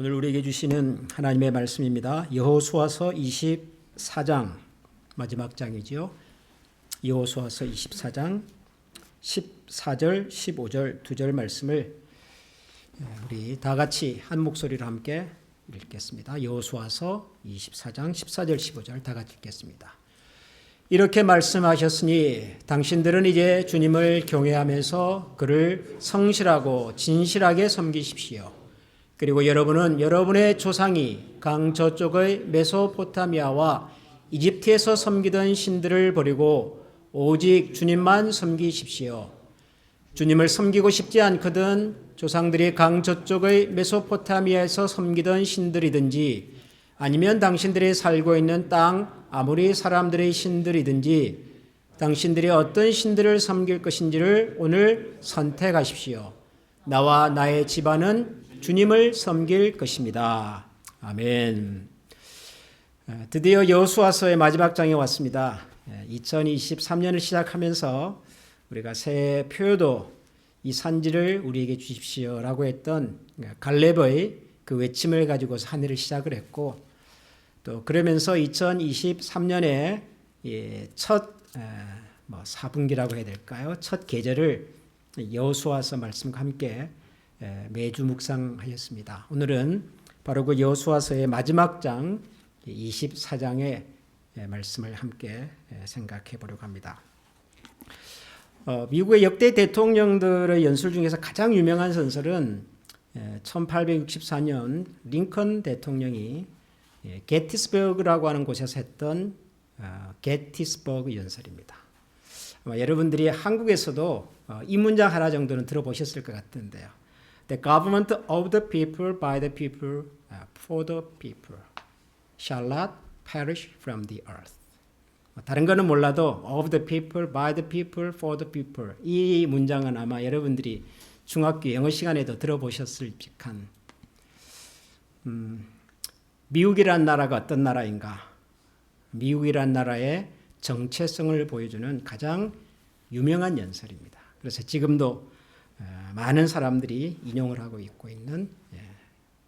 오늘 우리에게 주시는 하나님의 말씀입니다. 여호수아서 24장 마지막 장이지요. 여호수아서 24장 14절, 15절 두 절 말씀을 우리 다 같이 한 목소리로 함께 읽겠습니다. 여호수아서 24장 14절, 15절 다 같이 읽겠습니다. 이렇게 말씀하셨으니 당신들은 이제 주님을 경외하면서 그를 성실하고 진실하게 섬기십시오. 그리고 여러분은 여러분의 조상이 강 저쪽의 메소포타미아와 이집트에서 섬기던 신들을 버리고 오직 주님만 섬기십시오. 주님을 섬기고 싶지 않거든 조상들이 강 저쪽의 메소포타미아에서 섬기던 신들이든지 아니면 당신들이 살고 있는 땅 아무리 사람들의 신들이든지 당신들이 어떤 신들을 섬길 것인지를 오늘 선택하십시오. 나와 나의 집안은 주님을 섬길 것입니다. 아멘. 드디어 여호수아서의 마지막 장에 왔습니다. 2023년을 시작하면서 우리가 새해 표요도 이 산지를 우리에게 주십시오라고 했던 갈렙의 그 외침을 가지고서 한 해를 시작을 했고 또 그러면서 2023년에 첫 4분기라고 해야 될까요? 첫 계절을 여호수아서 말씀과 함께 매주 묵상하였습니다. 오늘은 바로 그 여호수아서의 마지막 장 24장의 말씀을 함께 생각해 보려고 합니다. 미국의 역대 대통령들의 연설 중에서 가장 유명한 전설은 1864년 링컨 대통령이 게티스버그라고 하는 곳에서 했던 게티스버그 연설입니다. 아마 여러분들이 한국에서도 이 문장 하나 정도는 들어보셨을 것 같은데요. The government of the people, by the people, for the people shall not perish from the earth. 다른 거는 몰라도 of the people, by the people, for the people 이 문장은 아마 여러분들이 중학교 영어 시간에도 들어보셨을 직한 미국이란 나라가 어떤 나라인가? 미국이란 나라의 정체성을 보여주는 가장 유명한 연설입니다. 그래서 지금도 많은 사람들이 인용을 하고 있고 있는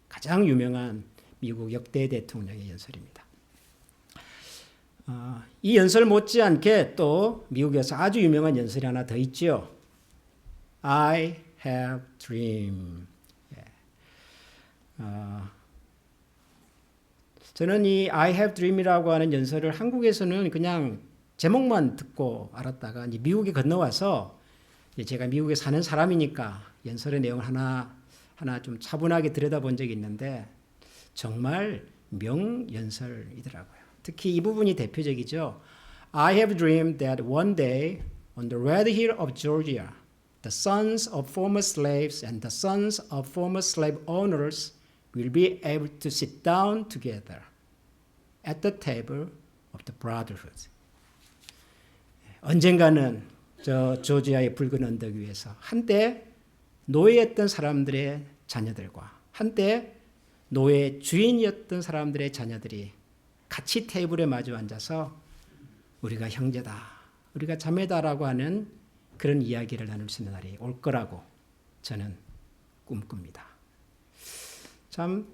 가장 유명한 미국 역대 대통령의 연설입니다. 이 연설 못지않게 또 미국에서 아주 유명한 연설이 하나 더 있죠. I have dream. 저는 이 I have dream이라고 하는 연설을 한국에서는 그냥 제목만 듣고 알았다가 이제 미국에 건너와서 제가 미국에 사는 사람이니까 연설의 내용을 하나 좀 차분하게 들여다본 적이 있는데 정말 명연설이더라고요. 특히 이 부분이 대표적이죠. I have dreamed that one day on the red hill of Georgia, the sons of former slaves and the sons of former slave owners will be able to sit down together at the table of the brotherhood. 언젠가는 저 조지아의 붉은 언덕 위에서 한때 노예였던 사람들의 자녀들과 한때 노예 주인이었던 사람들의 자녀들이 같이 테이블에 마주 앉아서 우리가 형제다, 우리가 자매다라고 하는 그런 이야기를 나눌 수 있는 날이 올 거라고 저는 꿈꿉니다. 참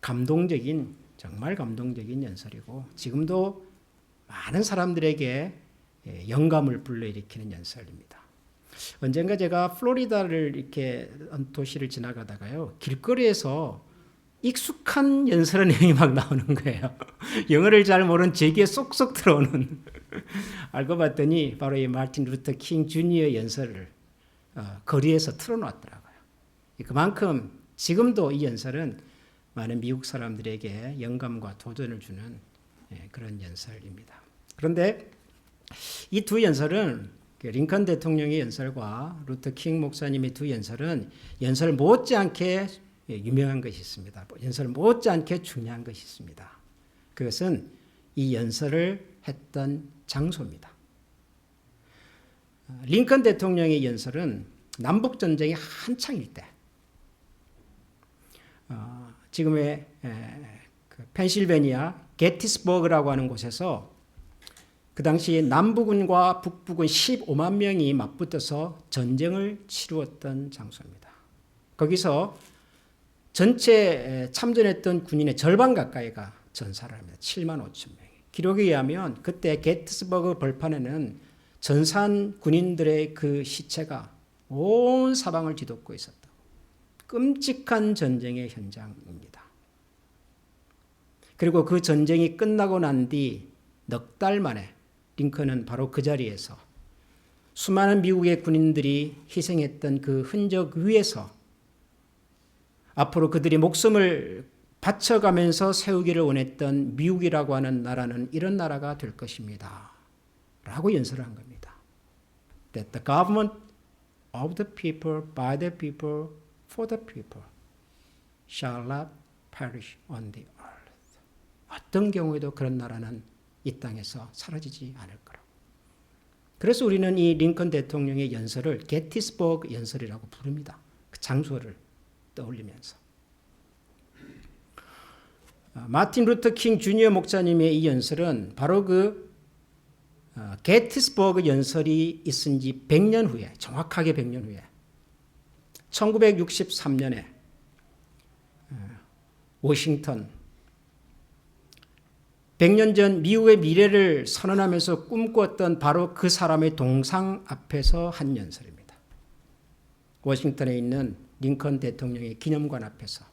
감동적인, 정말 감동적인 연설이고 지금도 많은 사람들에게 영감을 불러일으키는 연설입니다. 언젠가 제가 플로리다를 이렇게 도시를 지나가다가요, 길거리에서 익숙한 연설의 내용이 막 나오는 거예요. 영어를 잘 모르는 제기에 쏙쏙 들어오는. 알고 봤더니 바로 이 마틴 루터 킹 주니어 연설을 거리에서 틀어놨더라고요. 그만큼 지금도 이 연설은 많은 미국 사람들에게 영감과 도전을 주는 그런 연설입니다. 그런데 이 두 연설은 링컨 대통령의 연설과 루터 킹 목사님의 두 연설은 연설 못지않게 유명한 것이 있습니다. 연설 못지않게 중요한 것이 있습니다. 그것은 이 연설을 했던 장소입니다. 링컨 대통령의 연설은 남북전쟁이 한창일 때 지금의 펜실베니아 게티스버그라고 하는 곳에서 그 당시 남부군과 북부군 15만 명이 맞붙어서 전쟁을 치루었던 장소입니다. 거기서 전체 참전했던 군인의 절반 가까이가 전사를 합니다. 7만 5천 명이. 기록에 의하면 그때 게티스버그 벌판에는 전사한 군인들의 그 시체가 온 사방을 뒤덮고 있었다. 끔찍한 전쟁의 현장입니다. 그리고 그 전쟁이 끝나고 난 뒤 넉 달 만에 링컨은 바로 그 자리에서 수많은 미국의 군인들이 희생했던 그 흔적 위에서 앞으로 그들이 목숨을 바쳐가면서 세우기를 원했던 미국이라고 하는 나라는 이런 나라가 될 것입니다. 라고 연설을 한 겁니다. That the government of the people, by the people, for the people shall not perish on the earth. 어떤 경우에도 그런 나라는 이 땅에서 사라지지 않을 거라고. 그래서 우리는 이 링컨 대통령의 연설을 게티스버그 연설이라고 부릅니다. 그 장소를 떠올리면서. 마틴 루터 킹 주니어 목사님의 이 연설은 바로 그 게티스버그 연설이 있은 지 100년 후에, 정확하게 100년 후에 1963년에 워싱턴 100년 전 미국의 미래를 선언하면서 꿈꾸었던 바로 그 사람의 동상 앞에서 한 연설입니다. 워싱턴에 있는 링컨 대통령의 기념관 앞에서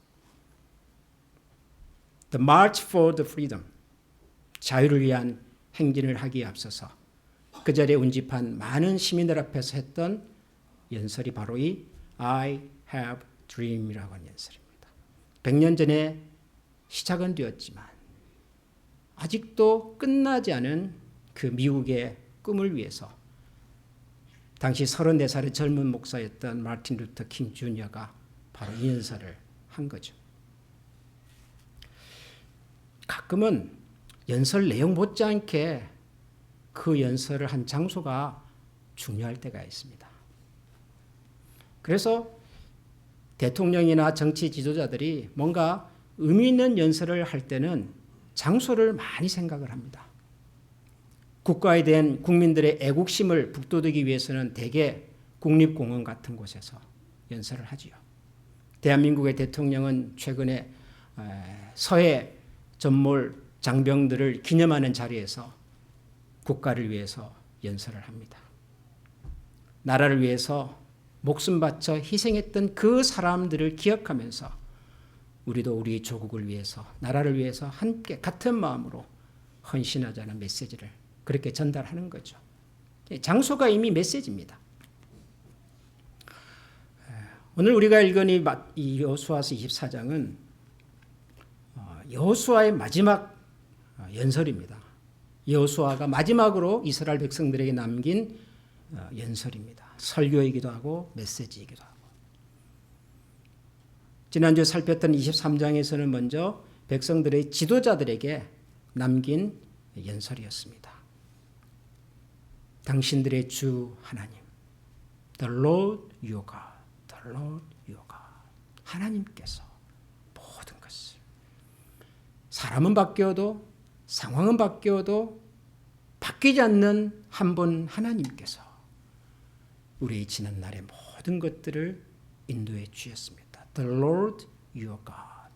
The March for the Freedom, 자유를 위한 행진을 하기에 앞서서 그 자리에 운집한 많은 시민들 앞에서 했던 연설이 바로 이 I have dream이라고 하는 연설입니다. 100년 전에 시작은 되었지만 아직도 끝나지 않은 그 미국의 꿈을 위해서 당시 34살의 젊은 목사였던 마틴 루터 킹 주니어가 바로 이 연설을 한 거죠. 가끔은 연설 내용 못지않게 그 연설을 한 장소가 중요할 때가 있습니다. 그래서 대통령이나 정치 지도자들이 뭔가 의미 있는 연설을 할 때는 장소를 많이 생각을 합니다. 국가에 대한 국민들의 애국심을 북돋우기 위해서는 대개 국립공원 같은 곳에서 연설을 하지요. 대한민국의 대통령은 최근에 서해 전몰 장병들을 기념하는 자리에서 국가를 위해서 연설을 합니다. 나라를 위해서 목숨 바쳐 희생했던 그 사람들을 기억하면서 우리도 우리 조국을 위해서, 나라를 위해서 함께 같은 마음으로 헌신하자는 메시지를 그렇게 전달하는 거죠. 장소가 이미 메시지입니다. 오늘 우리가 읽은 이 여호수아서 24장은 여호수아의 마지막 연설입니다. 여호수아가 마지막으로 이스라엘 백성들에게 남긴 연설입니다. 설교이기도 하고 메시지이기도 하고. 지난주에 살폈던 23장에서는 먼저 백성들의 지도자들에게 남긴 연설이었습니다. 당신들의 주 하나님, The Lord your God, The Lord your God. 하나님께서 모든 것을, 사람은 바뀌어도 상황은 바뀌어도 바뀌지 않는 한 분 하나님께서 우리의 지난 날의 모든 것들을 인도해 주셨습니다. The Lord your God.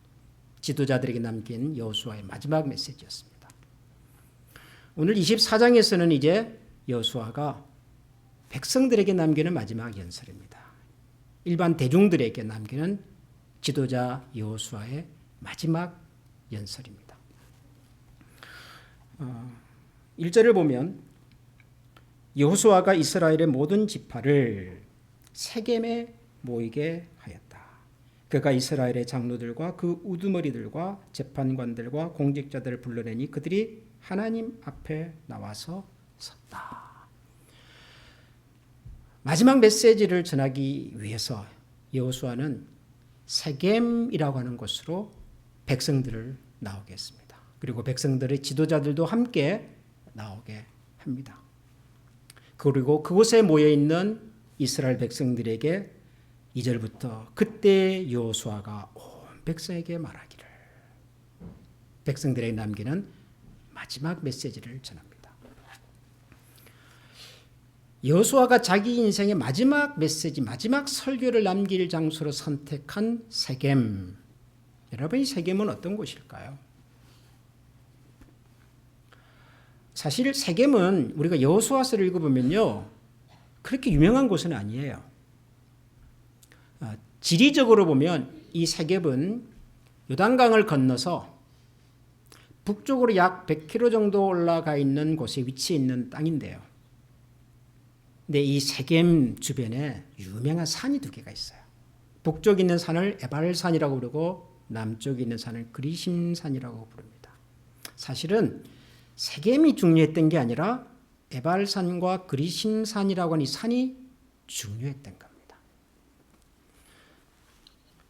지도자들에게 남긴 여호수아의 마지막 메시지였습니다. 오늘 24장에서는 이제 여호수아가 백성들에게 남기는 마지막 연설입니다. 일반 대중들에게 남기는 지도자 여호수아의 마지막 연설입니다. 1절을 보면 여호수아가 이스라엘의 모든 지파를 세겜에 모이게 하였다. 그가 이스라엘의 장로들과 그 우두머리들과 재판관들과 공직자들을 불러내니 그들이 하나님 앞에 나와서 섰다. 마지막 메시지를 전하기 위해서 여호수아는 세겜이라고 하는 곳으로 백성들을 나오게 했습니다. 그리고 백성들의 지도자들도 함께 나오게 합니다. 그리고 그곳에 모여있는 이스라엘 백성들에게 2절부터 그때 여호수아가 온 백성에게 말하기를, 백성들에게 남기는 마지막 메시지를 전합니다. 여호수아가 자기 인생의 마지막 메시지, 마지막 설교를 남길 장소로 선택한 세겜, 여러분, 이 세겜은 어떤 곳일까요? 사실 세겜은 우리가 여호수아서를 읽어보면요, 그렇게 유명한 곳은 아니에요. 지리적으로 보면 이 세겜은 요단강을 건너서 북쪽으로 약 100km 정도 올라가 있는 곳에 위치해 있는 땅인데요. 근데 이 세겜 주변에 유명한 산이 두 개가 있어요. 북쪽에 있는 산을 에발산이라고 부르고 남쪽에 있는 산을 그리심산이라고 부릅니다. 사실은 세겜이 중요했던 게 아니라 에발산과 그리심산이라고 하는 이 산이 중요했던 겁니다.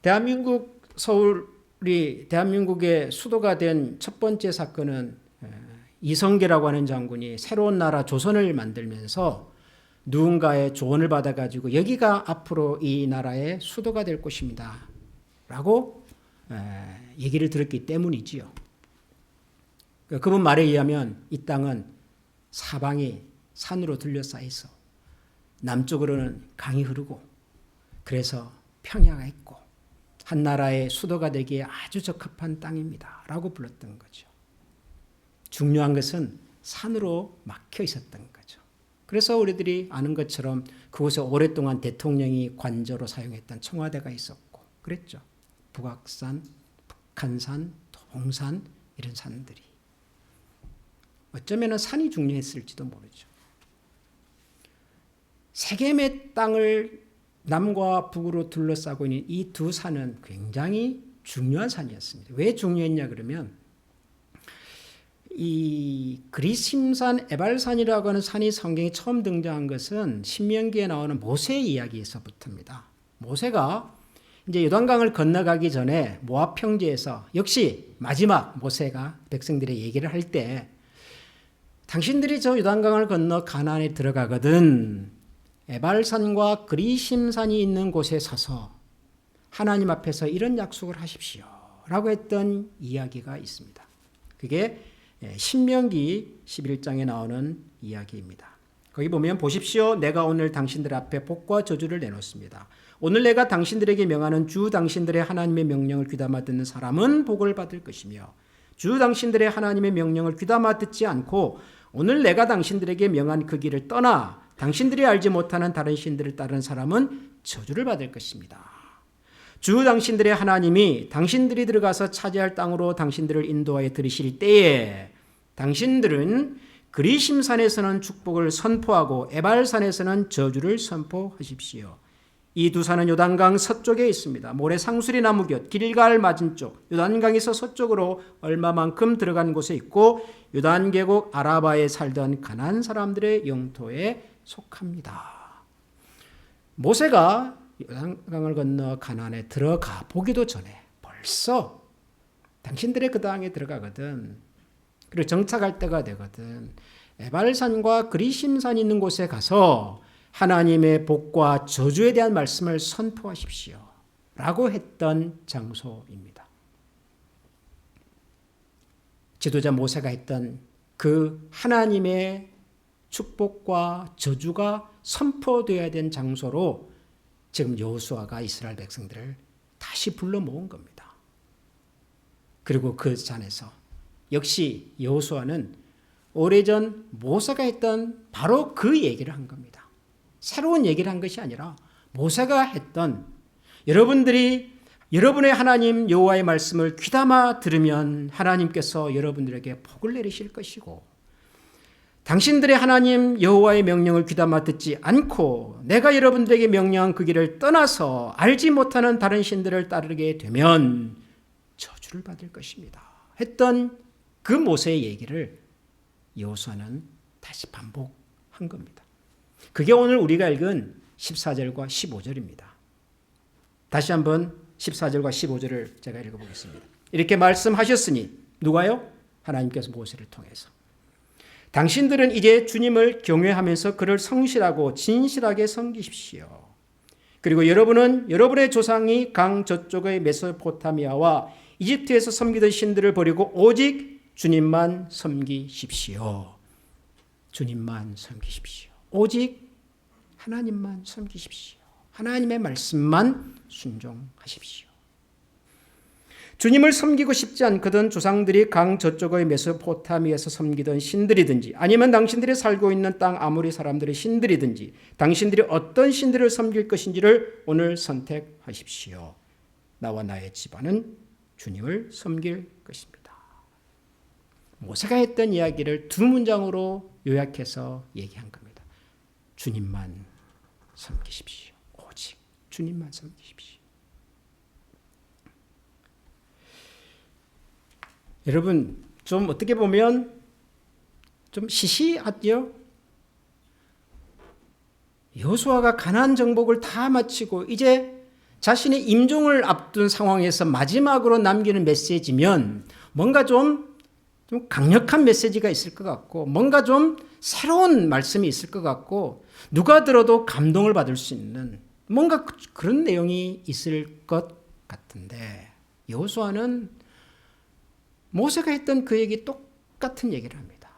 대한민국 서울이 대한민국의 수도가 된 첫 번째 사건은 이성계라고 하는 장군이 새로운 나라 조선을 만들면서 누군가의 조언을 받아가지고 여기가 앞으로 이 나라의 수도가 될 곳입니다 라고 얘기를 들었기 때문이지요. 그분 말에 의하면 이 땅은 사방이 산으로 둘러싸여 있어 남쪽으로는 강이 흐르고 그래서 평야가 있고 한 나라의 수도가 되기에 아주 적합한 땅입니다 라고 불렀던 거죠. 중요한 것은 산으로 막혀 있었던 거죠. 그래서 우리들이 아는 것처럼 그곳에 오랫동안 대통령이 관저로 사용했던 청와대가 있었고 그랬죠. 북악산, 북한산, 동산 이런 산들이. 어쩌면 산이 중요했을지도 모르죠. 세겜의 땅을 남과 북으로 둘러싸고 있는 이 두 산은 굉장히 중요한 산이었습니다. 왜 중요했냐 그러면 이 그리심산, 에발산이라고 하는 산이 성경에 처음 등장한 것은 신명기에 나오는 모세 이야기에서부터입니다. 모세가 이제 요단강을 건너가기 전에 모압 평지에서 역시 마지막 모세가 백성들의 얘기를 할 때 당신들이 저 요단강을 건너 가나안에 들어가거든 에발산과 그리심산이 있는 곳에 서서 하나님 앞에서 이런 약속을 하십시오 라고 했던 이야기가 있습니다. 그게 신명기 11장에 나오는 이야기입니다. 거기 보면 보십시오. 내가 오늘 당신들 앞에 복과 저주를 내놓습니다. 오늘 내가 당신들에게 명하는 주 당신들의 하나님의 명령을 귀담아 듣는 사람은 복을 받을 것이며 주 당신들의 하나님의 명령을 귀담아 듣지 않고 오늘 내가 당신들에게 명한 그 길을 떠나 당신들이 알지 못하는 다른 신들을 따르는 사람은 저주를 받을 것입니다. 주 당신들의 하나님이 당신들이 들어가서 차지할 땅으로 당신들을 인도하여 들이실 때에 당신들은 그리심산에서는 축복을 선포하고 에발산에서는 저주를 선포하십시오. 이 두 산은 요단강 서쪽에 있습니다. 모래 상수리 나무 곁 길갈 맞은쪽 요단강에서 서쪽으로 얼마만큼 들어간 곳에 있고 요단 계곡 아라바에 살던 가나안 사람들의 영토에 속합니다. 모세가 요단강을 건너 가나안에 들어가 보기도 전에 벌써 당신들의 그 땅에 들어가거든. 그리고 정착할 때가 되거든. 에발산과 그리심산이 있는 곳에 가서 하나님의 복과 저주에 대한 말씀을 선포하십시오 라고 했던 장소입니다. 지도자 모세가 했던 그 하나님의 축복과 저주가 선포되어야 된 장소로 지금 여호수아가 이스라엘 백성들을 다시 불러 모은 겁니다. 그리고 그 잔에서 역시 여호수아는 오래전 모세가 했던 바로 그 얘기를 한 겁니다. 새로운 얘기를 한 것이 아니라 모세가 했던 여러분들이 여러분의 하나님 여호와의 말씀을 귀담아 들으면 하나님께서 여러분들에게 복을 내리실 것이고 당신들의 하나님 여호와의 명령을 귀담아 듣지 않고 내가 여러분들에게 명령한 그 길을 떠나서 알지 못하는 다른 신들을 따르게 되면 저주를 받을 것입니다 했던 그 모세의 얘기를 여호수아는 다시 반복한 겁니다. 그게 오늘 우리가 읽은 14절과 15절입니다. 다시 한번 14절과 15절을 제가 읽어보겠습니다. 이렇게 말씀하셨으니 누가요? 하나님께서 모세를 통해서 당신들은 이제 주님을 경외하면서 그를 성실하고 진실하게 섬기십시오. 그리고 여러분은 여러분의 조상이 강 저쪽의 메소포타미아와 이집트에서 섬기던 신들을 버리고 오직 주님만 섬기십시오. 주님만 섬기십시오. 오직 하나님만 섬기십시오. 하나님의 말씀만 순종하십시오. 주님을 섬기고 싶지 않거든 조상들이 강 저쪽의 메소포타미아에서 섬기던 신들이든지 아니면 당신들이 살고 있는 땅 아모리 사람들의 신들이든지 당신들이 어떤 신들을 섬길 것인지를 오늘 선택하십시오. 나와 나의 집안은 주님을 섬길 것입니다. 모세가 했던 이야기를 두 문장으로 요약해서 얘기한 겁니다. 주님만 섬기십시오. 오직 주님만 섬기십시오. 여러분, 좀 어떻게 보면 좀 시시하죠? 여호수아가 가나안 정복을 다 마치고 이제 자신의 임종을 앞둔 상황에서 마지막으로 남기는 메시지면 뭔가 좀 강력한 메시지가 있을 것 같고 뭔가 좀 새로운 말씀이 있을 것 같고 누가 들어도 감동을 받을 수 있는 뭔가 그런 내용이 있을 것 같은데 여호수아는 모세가 했던 그 얘기 똑같은 얘기를 합니다.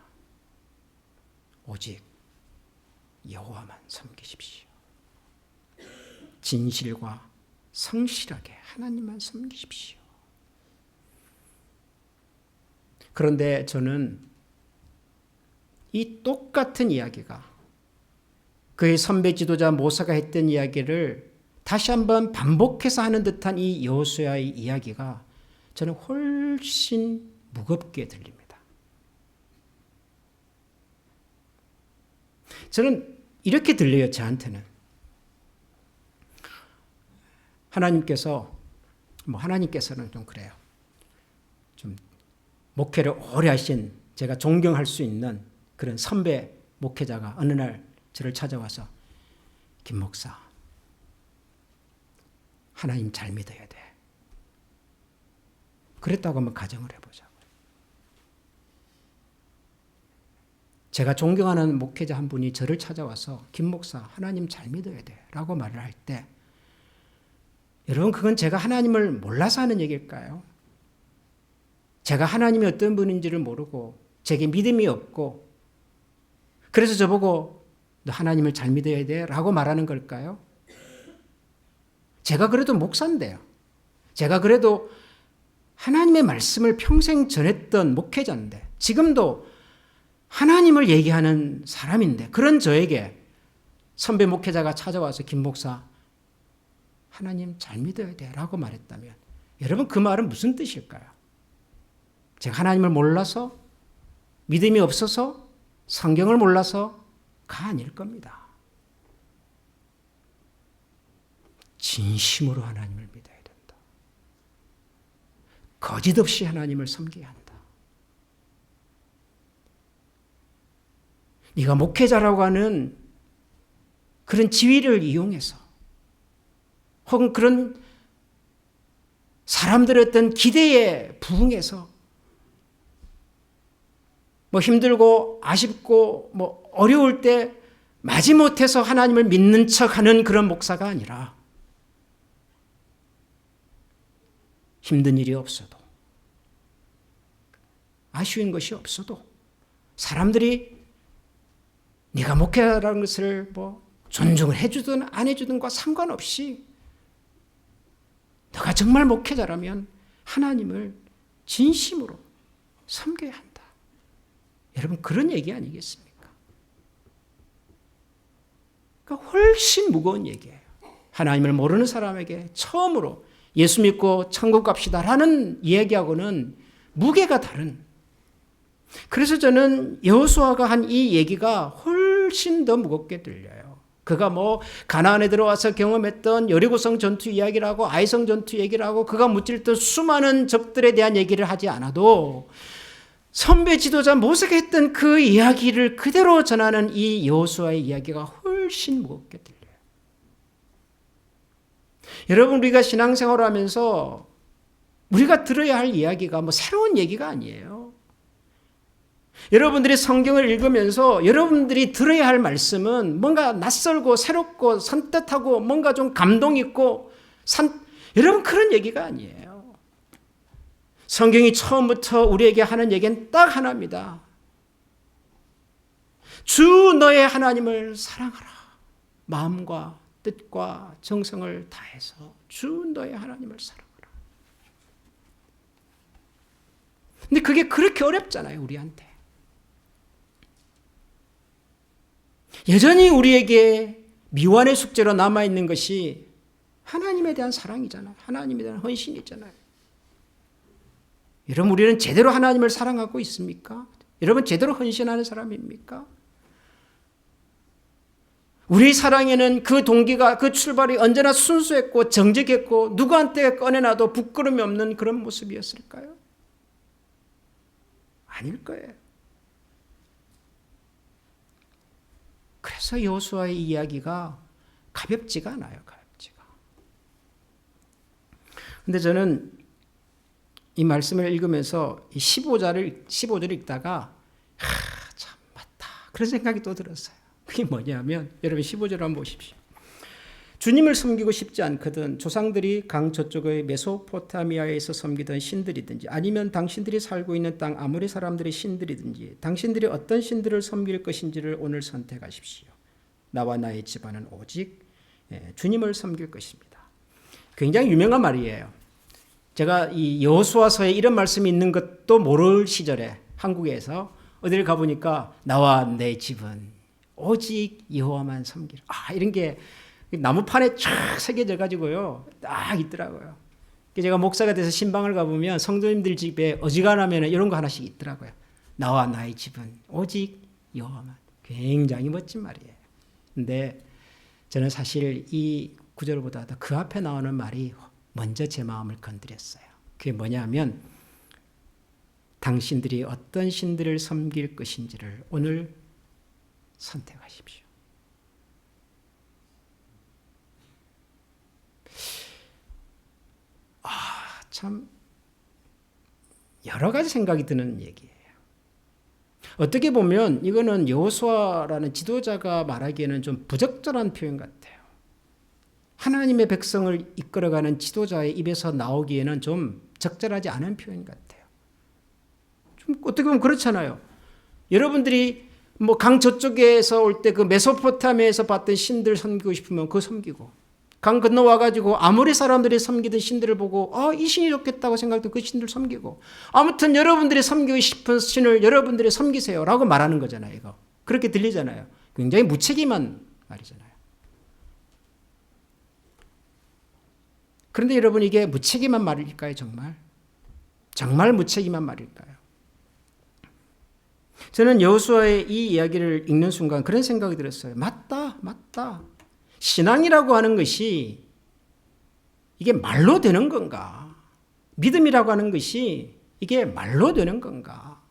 오직 여호와만 섬기십시오. 진실과 성실하게 하나님만 섬기십시오. 그런데 저는 이 똑같은 이야기가 그의 선배 지도자 모세가 했던 이야기를 다시 한번 반복해서 하는 듯한 이 여호수아의 이야기가 저는 훨씬 무겁게 들립니다. 저는 이렇게 들려요, 저한테는. 하나님께서는 좀 그래요. 좀 목회를 오래 하신 제가 존경할 수 있는 그런 선배 목회자가 어느 날 저를 찾아와서 김 목사, 하나님 잘 믿어야 돼. 그랬다고 한번 가정을 해보자고요. 제가 존경하는 목회자 한 분이 저를 찾아와서 김 목사, 하나님 잘 믿어야 돼 라고 말을 할 때 여러분 그건 제가 하나님을 몰라서 하는 얘기일까요? 제가 하나님이 어떤 분인지를 모르고 제게 믿음이 없고 그래서 저보고 너 하나님을 잘 믿어야 돼 라고 말하는 걸까요? 제가 그래도 목사인데요. 제가 그래도 하나님의 말씀을 평생 전했던 목회자인데 지금도 하나님을 얘기하는 사람인데 그런 저에게 선배 목회자가 찾아와서 김 목사 하나님 잘 믿어야 돼 라고 말했다면 여러분 그 말은 무슨 뜻일까요? 제가 하나님을 몰라서 믿음이 없어서 성경을 몰라서가 아닐 겁니다. 진심으로 하나님을 믿어야 된다. 거짓 없이 하나님을 섬겨야 한다. 네가 목회자라고 하는 그런 지위를 이용해서 혹은 그런 사람들의 어떤 기대에 부응해서 힘들고 아쉽고 어려울 때 마지못해서 하나님을 믿는 척하는 그런 목사가 아니라 힘든 일이 없어도 아쉬운 것이 없어도 사람들이 네가 목회자라는 것을 존중을 해주든 안 해주든과 상관없이 너가 정말 목회자라면 하나님을 진심으로 섬겨야 한다. 여러분 그런 얘기 아니겠습니까? 그러니까 훨씬 무거운 얘기예요. 하나님을 모르는 사람에게 처음으로 예수 믿고 천국 갑시다라는 이야기하고는 무게가 다른. 그래서 저는 여호수아가 한 이 얘기가 훨씬 더 무겁게 들려요. 그가 가나안에 들어와서 경험했던 여리고성 전투 이야기를 하고 아이성 전투 얘기를 하고 그가 무찔던 수많은 적들에 대한 얘기를 하지 않아도 선배 지도자 모세가 했던 그 이야기를 그대로 전하는 이 여호수아의 이야기가 훨씬 무겁게 들려요. 여러분 우리가 신앙생활을 하면서 우리가 들어야 할 이야기가 새로운 얘기가 아니에요. 여러분들이 성경을 읽으면서 여러분들이 들어야 할 말씀은 뭔가 낯설고 새롭고 산뜻하고 뭔가 좀 감동 있고 여러분 그런 얘기가 아니에요. 성경이 처음부터 우리에게 하는 얘기는 딱 하나입니다. 주 너의 하나님을 사랑하라. 마음과 뜻과 정성을 다해서 주 너의 하나님을 사랑하라. 근데 그게 그렇게 어렵잖아요, 우리한테. 여전히 우리에게 미완의 숙제로 남아있는 것이 하나님에 대한 사랑이잖아요. 하나님에 대한 헌신이잖아요. 여러분, 우리는 제대로 하나님을 사랑하고 있습니까? 여러분, 제대로 헌신하는 사람입니까? 우리 사랑에는 그 동기가, 그 출발이 언제나 순수했고 정직했고 누구한테 꺼내놔도 부끄러움이 없는 그런 모습이었을까요? 아닐 거예요. 그래서 여호수아의 이야기가 가볍지가 않아요. 가볍지가. 근데 저는 이 말씀을 읽으면서 15절을 읽다가 참 맞다. 그런 생각이 또 들었어요. 그게 뭐냐면 여러분 15절 한번 보십시오. 주님을 섬기고 싶지 않거든 조상들이 강 저쪽의 메소포타미아에서 섬기던 신들이든지 아니면 당신들이 살고 있는 땅 아모리 사람들의 신들이든지 당신들이 어떤 신들을 섬길 것인지를 오늘 선택하십시오. 나와 나의 집안은 오직 주님을 섬길 것입니다. 굉장히 유명한 말이에요. 제가 이 여호수아서에 이런 말씀이 있는 것도 모를 시절에 한국에서 어디를 가보니까 나와 내 집은 오직 여호와만 섬기라. 이런 게 나무판에 쫙 새겨져 가지고요. 딱 있더라고요. 제가 목사가 돼서 신방을 가보면 성도님들 집에 어지간하면 이런 거 하나씩 있더라고요. 나와 나의 집은 오직 여호와만. 굉장히 멋진 말이에요. 근데 저는 사실 이 구절보다 그 앞에 나오는 말이 먼저 제 마음을 건드렸어요. 그게 뭐냐면 당신들이 어떤 신들을 섬길 것인지를 오늘 선택하십시오. 참 여러 가지 생각이 드는 얘기예요. 어떻게 보면 이거는 여호수아라는 지도자가 말하기에는 좀 부적절한 표현 같아요. 하나님의 백성을 이끌어가는 지도자의 입에서 나오기에는 좀 적절하지 않은 표현 같아요. 좀 어떻게 보면 그렇잖아요. 여러분들이 뭐 강 저쪽에서 올 때 그 메소포타미아에서 봤던 신들 섬기고 싶으면 그거 섬기고 강 건너와가지고 아모리 사람들이 섬기던 신들을 보고 이 신이 좋겠다고 생각해도 그 신들 섬기고 아무튼 여러분들이 섬기고 싶은 신을 여러분들이 섬기세요 라고 말하는 거잖아요. 이거 그렇게 들리잖아요. 굉장히 무책임한 말이잖아요. 그런데 여러분 이게 무책임한 말일까요? 정말 무책임한 말일까요? 저는 여호수아의 이 이야기를 읽는 순간 그런 생각이 들었어요. 맞다. 신앙이라고 하는 것이 이게 말로 되는 건가? 믿음이라고 하는 것이 이게 말로 되는 건가?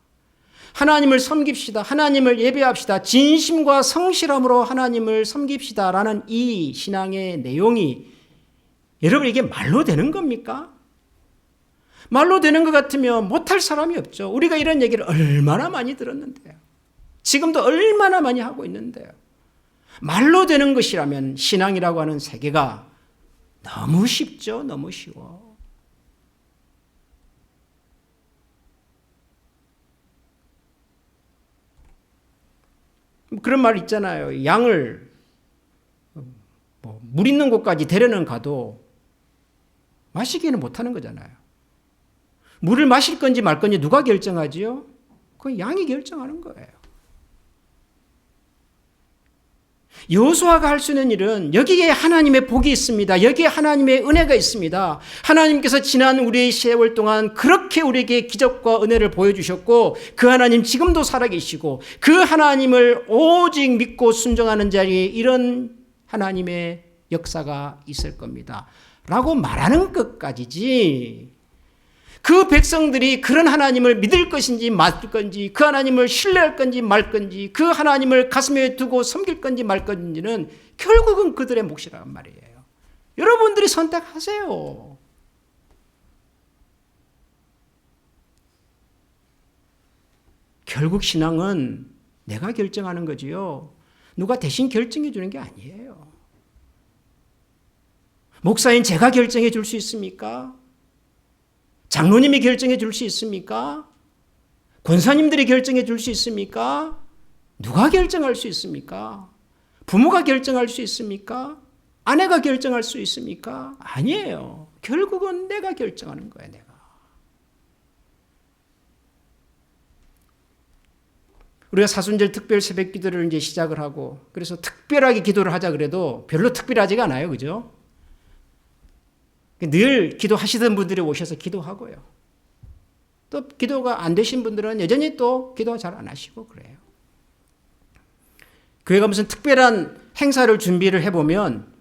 하나님을 섬깁시다. 하나님을 예배합시다. 진심과 성실함으로 하나님을 섬깁시다라는 이 신앙의 내용이 여러분 이게 말로 되는 겁니까? 말로 되는 것 같으면 못할 사람이 없죠. 우리가 이런 얘기를 얼마나 많이 들었는데요. 지금도 얼마나 많이 하고 있는데요. 말로 되는 것이라면 신앙이라고 하는 세계가 너무 쉽죠. 너무 쉬워. 그런 말 있잖아요. 양을 물 있는 곳까지 데려는 가도 마시기는 못하는 거잖아요. 물을 마실 건지 말 건지 누가 결정하지요? 그건 양이 결정하는 거예요. 여호수아가 할 수 있는 일은 여기에 하나님의 복이 있습니다. 여기에 하나님의 은혜가 있습니다. 하나님께서 지난 우리의 세월 동안 그렇게 우리에게 기적과 은혜를 보여주셨고 그 하나님 지금도 살아계시고 그 하나님을 오직 믿고 순종하는 자리에 이런 하나님의 역사가 있을 겁니다. 라고 말하는 것까지지 그 백성들이 그런 하나님을 믿을 것인지 말 건지 그 하나님을 신뢰할 건지 말 건지 그 하나님을 가슴에 두고 섬길 건지 말 건지는 결국은 그들의 몫이란 말이에요. 여러분들이 선택하세요. 결국 신앙은 내가 결정하는 거지요. 누가 대신 결정해 주는 게 아니에요. 목사인 제가 결정해 줄 수 있습니까? 장로님이 결정해 줄 수 있습니까? 권사님들이 결정해 줄 수 있습니까? 누가 결정할 수 있습니까? 부모가 결정할 수 있습니까? 아내가 결정할 수 있습니까? 아니에요. 결국은 내가 결정하는 거야, 내가. 우리가 사순절 특별 새벽 기도를 이제 시작을 하고 그래서 특별하게 기도를 하자 그래도 별로 특별하지가 않아요. 그죠? 늘 기도하시던 분들이 오셔서 기도하고요. 또 기도가 안 되신 분들은 여전히 또 기도 잘 안 하시고 그래요. 교회가 무슨 특별한 행사를 준비를 해보면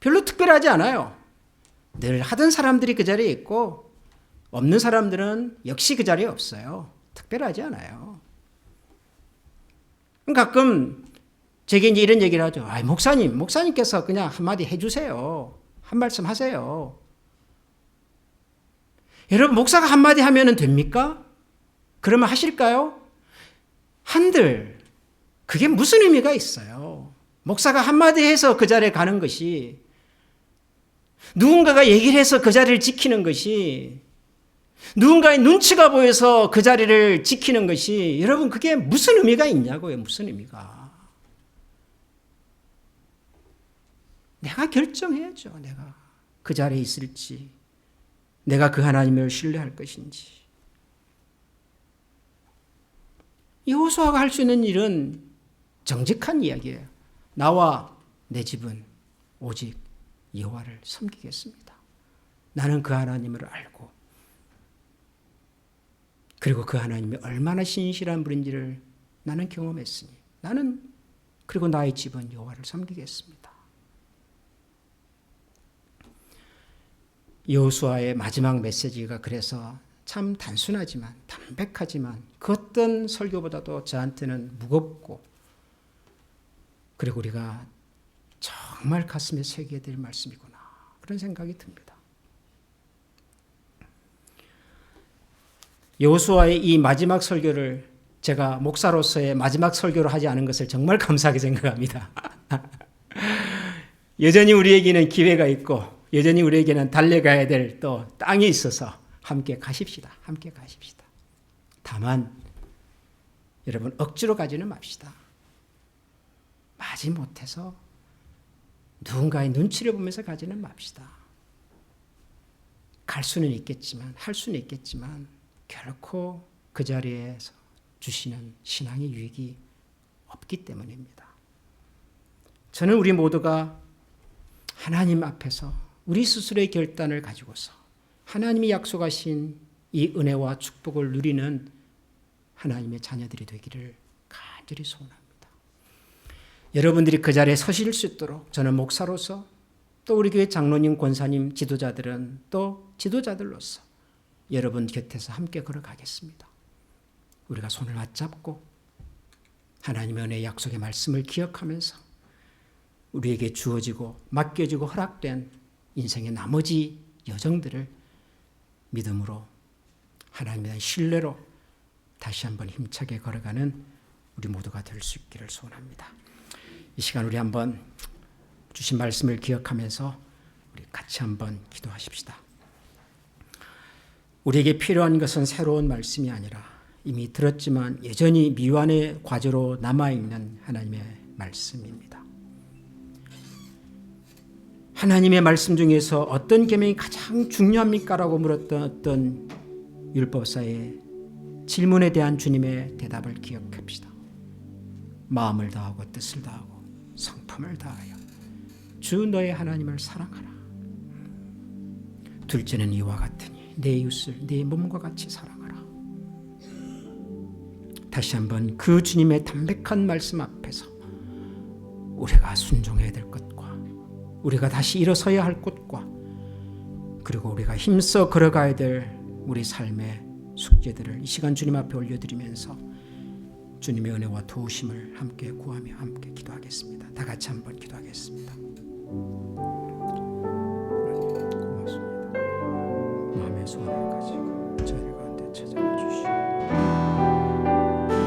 별로 특별하지 않아요. 늘 하던 사람들이 그 자리에 있고 없는 사람들은 역시 그 자리에 없어요. 특별하지 않아요. 가끔 제게 이제 이런 얘기를 하죠. 목사님께서 그냥 한마디 해주세요. 한 말씀 하세요. 여러분, 목사가 한마디 하면 됩니까? 그러면 하실까요? 한들, 그게 무슨 의미가 있어요? 목사가 한마디 해서 그 자리에 가는 것이, 누군가가 얘기를 해서 그 자리를 지키는 것이, 누군가의 눈치가 보여서 그 자리를 지키는 것이, 여러분, 그게 무슨 의미가 있냐고요, 무슨 의미가. 내가 결정해야죠, 내가 그 자리에 있을지. 내가 그 하나님을 신뢰할 것인지. 여호수아가 할 수 있는 일은 정직한 이야기예요. 나와 내 집은 오직 여호와를 섬기겠습니다. 나는 그 하나님을 알고 그리고 그 하나님이 얼마나 신실한 분인지를 나는 경험했으니 나는 그리고 나의 집은 여호와를 섬기겠습니다. 여호수아의 마지막 메시지가 그래서 참 단순하지만 담백하지만 그 어떤 설교보다도 저한테는 무겁고 그리고 우리가 정말 가슴에 새겨야 될 말씀이구나 그런 생각이 듭니다. 여호수아의 이 마지막 설교를 제가 목사로서의 마지막 설교를 하지 않은 것을 정말 감사하게 생각합니다. 여전히 우리에게는 기회가 있고 여전히 우리에게는 달려가야 될 또 땅이 있어서 함께 가십시다. 함께 가십시다. 다만 여러분 억지로 가지는 맙시다. 마지못해서 누군가의 눈치를 보면서 가지는 맙시다. 갈 수는 있겠지만 할 수는 있겠지만 결코 그 자리에서 주시는 신앙의 유익이 없기 때문입니다. 저는 우리 모두가 하나님 앞에서 우리 스스로의 결단을 가지고서 하나님이 약속하신 이 은혜와 축복을 누리는 하나님의 자녀들이 되기를 간절히 소원합니다. 여러분들이 그 자리에 서실 수 있도록 저는 목사로서 또 우리 교회 장로님, 권사님, 지도자들은 또 지도자들로서 여러분 곁에서 함께 걸어가겠습니다. 우리가 손을 맞잡고 하나님의 은혜의 약속의 말씀을 기억하면서 우리에게 주어지고 맡겨지고 허락된 인생의 나머지 여정들을 믿음으로 하나님에 대한 신뢰로 다시 한번 힘차게 걸어가는 우리 모두가 될 수 있기를 소원합니다. 이 시간 우리 한번 주신 말씀을 기억하면서 우리 같이 한번 기도하십시다. 우리에게 필요한 것은 새로운 말씀이 아니라 이미 들었지만 여전히 미완의 과제로 남아있는 하나님의 말씀입니다. 하나님의 말씀 중에서 어떤 계명이 가장 중요합니까? 라고 물었던 어떤 율법사의 질문에 대한 주님의 대답을 기억합시다. 마음을 다하고 뜻을 다하고 성품을 다하여 주 너의 하나님을 사랑하라. 둘째는 이와 같으니 내 이웃을 내 몸과 같이 사랑하라. 다시 한번 그 주님의 담백한 말씀 앞에서 우리가 순종해야 될 것과 우리가 다시 일어서야 할 곳과 그리고 우리가 힘써 걸어가야 될 우리 삶의 숙제들을 이 시간 주님 앞에 올려드리면서 주님의 은혜와 도우심을 함께 구하며 함께 기도하겠습니다. 다 같이 한번 기도하겠습니다. 고맙습니다. 마음의 소원을 가지고 저희들 가운데 찾아와 주시고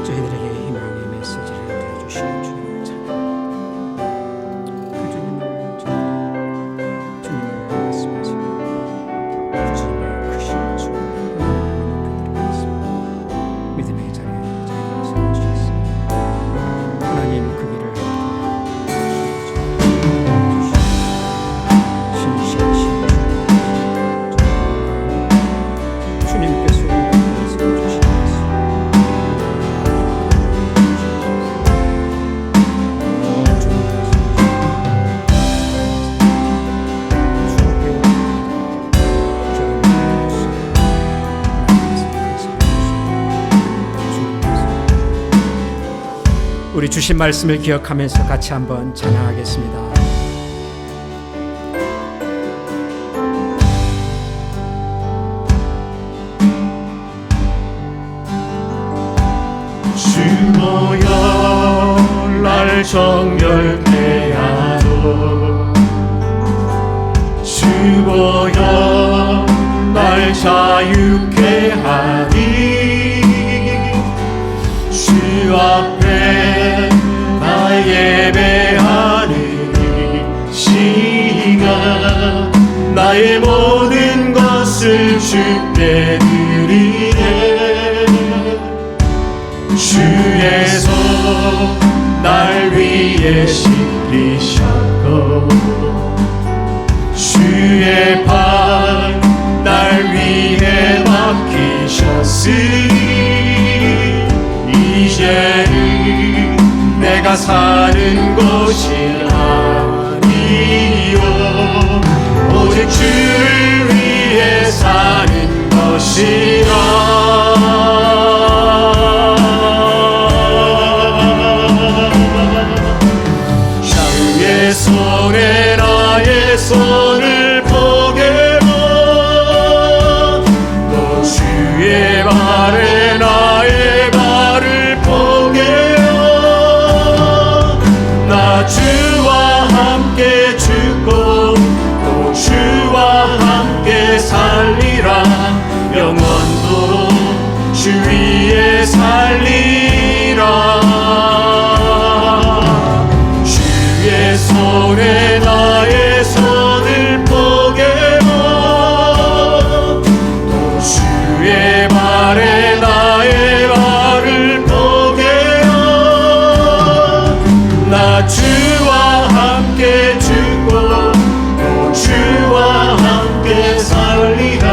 저희들에게 희망의 메시지를 들려주시는 주님을 찬양합니다. 그 주님을 저희들이 주님을 말씀하시고 그 주님의 크신 주님을 높여드리겠습니다. 믿음의 자리에 저희들을 세워주셨습니다. 하나님 그 길을 신실하신 주님 우리 주신 말씀을 기억하면서 같이 한번 찬양하겠습니다. 주여 날 정결케 하고 주여 날 자유케 하니 주 앞에 나 예배하는 이 시간 나의 모든 것을 주께 드리네. 주께서 날 위해 씻기셨고 주의 발 날 위해 맡기셨으니 이제는 내가 사는 것이 아니요 오직 주를 위해 사는 것이라. 손에 나의 손을 포개고 또 주의 발에 나의 발을 포개어 나 주와 함께 죽고 또 주와 함께 살리라. 영원토록 주 위에 살리라. 손에 나의 손을 포개어 또 주의 발에 나의 발을 포개어 나 주와 함께 죽고 또 주와 함께 살리라.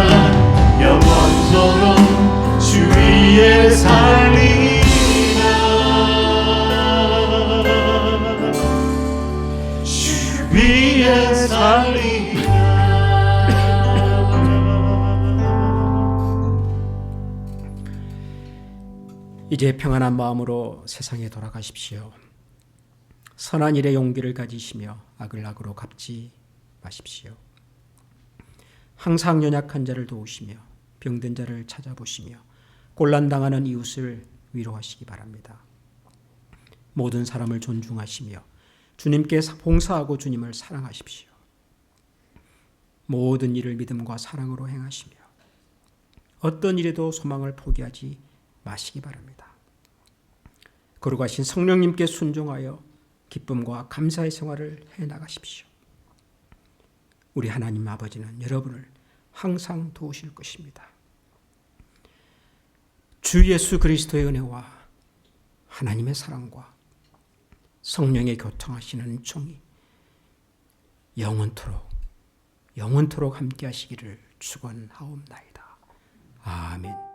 영원토록 주 위에 살리라. 위에 살리라. 이제 평안한 마음으로 세상에 돌아가십시오. 선한 일에 용기를 가지시며 악을 악으로 갚지 마십시오. 항상 연약한 자를 도우시며 병든 자를 찾아보시며 곤란당하는 이웃을 위로하시기 바랍니다. 모든 사람을 존중하시며 주님께 봉사하고 주님을 사랑하십시오. 모든 일을 믿음과 사랑으로 행하시며 어떤 일에도 소망을 포기하지 마시기 바랍니다. 거룩하신 성령님께 순종하여 기쁨과 감사의 생활을 해나가십시오. 우리 하나님 아버지는 여러분을 항상 도우실 것입니다. 주 예수 그리스도의 은혜와 하나님의 사랑과 성령의 교통하시는 종이 영원토록 함께 하시기를 축원하옵나이다. 아멘.